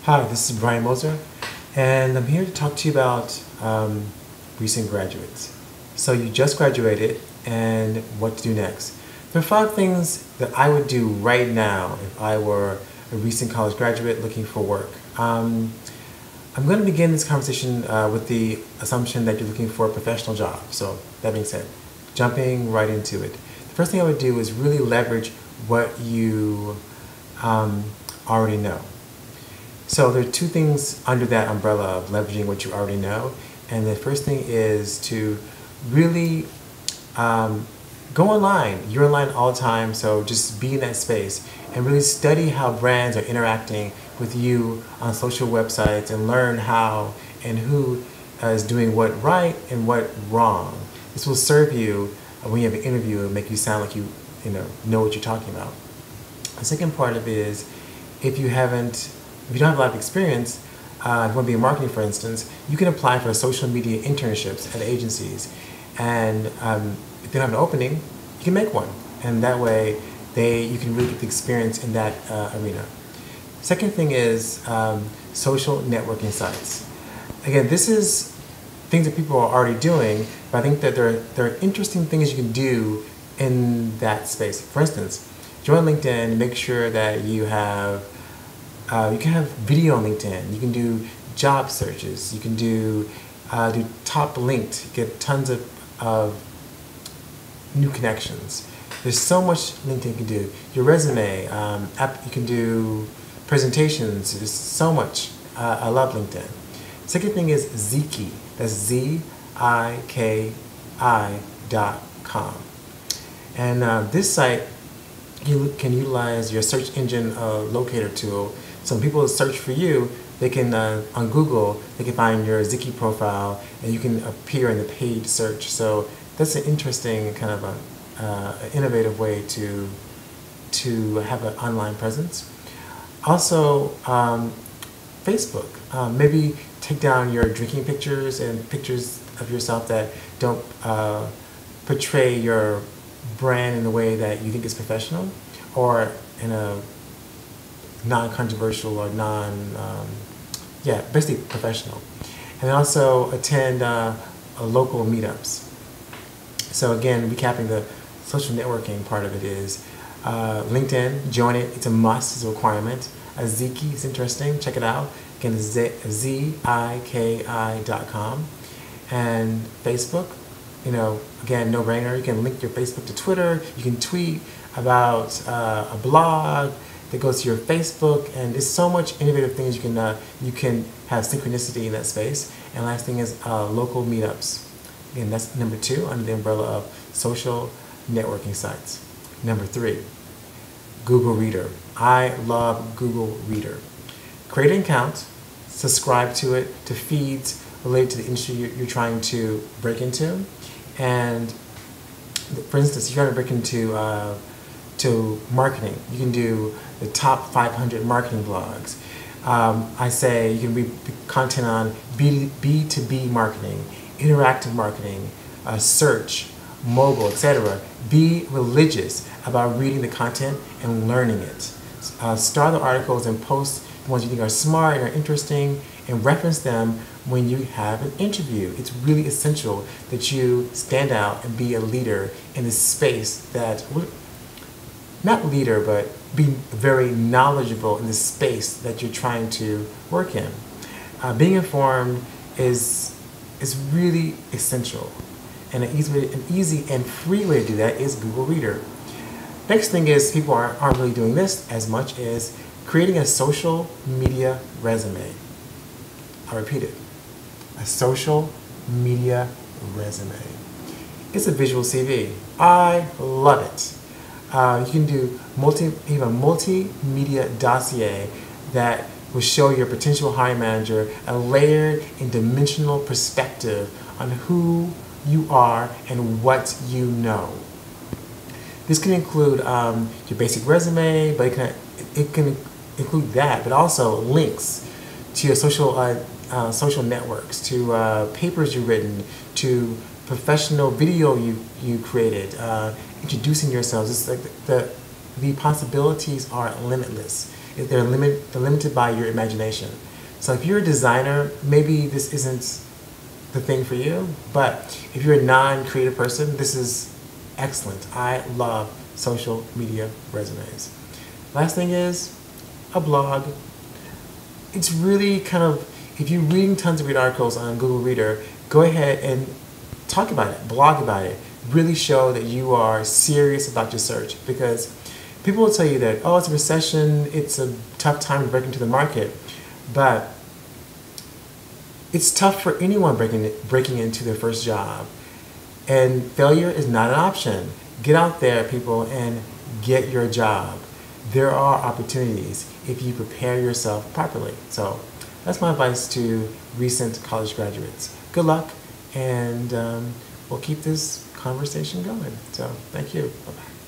Hi, this is Brian Moser, and I'm here to talk to you about recent graduates. So you just graduated, and what to do next. There are 5 things that I would do right now if I were a recent college graduate looking for work. I'm going to begin this conversation with the assumption that you're looking for a professional job. So that being said, jumping right into it. The first thing I would do is really leverage what you already know. So there are 2 things under that umbrella of leveraging what you already know. And the first thing is to really go online. You're online all the time, so just be in that space and really study how brands are interacting with you on social websites and learn how and who is doing what right and what wrong. This will serve you when you have an interview and make you sound like you know what you're talking about. The second part of it is if you don't have a lot of experience, if you want to be in marketing, for instance, you can apply for social media internships at agencies. And if they don't have an opening, you can make one. And that way, you can really get the experience in that arena. Second thing is social networking sites. Again, this is things that people are already doing, but I think that there are interesting things you can do in that space. For instance, join LinkedIn and make sure that you can have video on LinkedIn. You can do job searches. You can do top linked, get tons of new connections. There's so much LinkedIn can do. Your resume, you can do presentations. There's so much. I love LinkedIn. Second thing is Ziki. That's ZIKI.com. And this site, you can utilize your search engine locator tool. So when people search for you, they can, on Google, they can find your Ziki profile and you can appear in the paid search. So that's an interesting kind of innovative way to have an online presence. Also, Facebook. Maybe take down your drinking pictures and pictures of yourself that don't portray your brand in a way that you think is professional or in a non-controversial or basically professional. And also attend local meetups. So again, recapping the social networking part of it is LinkedIn, join it. It's a must, it's a requirement. Ziki is interesting, check it out. Again, it's ZIKI.com. And Facebook, again, no brainer. You can link your Facebook to Twitter. You can tweet about a blog that goes to your Facebook, and there's so much innovative things you can have synchronicity in that space. And last thing is local meetups. Again, that's number 2 under the umbrella of social networking sites. Number 3, Google Reader. I love Google Reader. Create an account, subscribe to it, to feeds related to the industry you're trying to break into. And for instance, if you're trying to break into marketing, you can do the top 500 marketing blogs. I say you can read content on B2B marketing, interactive marketing, search, mobile, etc. Be religious about reading the content and learning it. Start the articles and post the ones you think are smart and are interesting and reference them when you have an interview. It's really essential that you stand out and be a leader in this space that, not leader, but be very knowledgeable in the space that you're trying to work in. Being informed is really essential. And an easy and free way to do that is Google Reader. Next thing is people aren't really doing this as much as creating a social media resume. I'll repeat it. A social media resume. It's a visual CV. I love it. You can do even a multimedia dossier that will show your potential hiring manager a layered and dimensional perspective on who you are and what you know. This can include your basic resume, but it can include that, but also links to your social networks, to papers you've written, to professional video you created, introducing yourselves. It's like the possibilities are limitless. They're limited by your imagination. So if you're a designer, maybe this isn't the thing for you, but if you're a non-creative person, this is excellent. I love social media resumes. Last thing is a blog. It's really kind of, if you're reading tons of great articles on Google Reader, go ahead and talk about it, blog about it. Really show that you are serious about your search, because people will tell you that, oh, it's a recession, it's a tough time to break into the market, but it's tough for anyone breaking into their first job, and failure is not an option. Get out there, people, and get your job. There are opportunities if you prepare yourself properly. So that's my advice to recent college graduates. Good luck, and we'll keep this conversation going. So thank you. Bye-bye.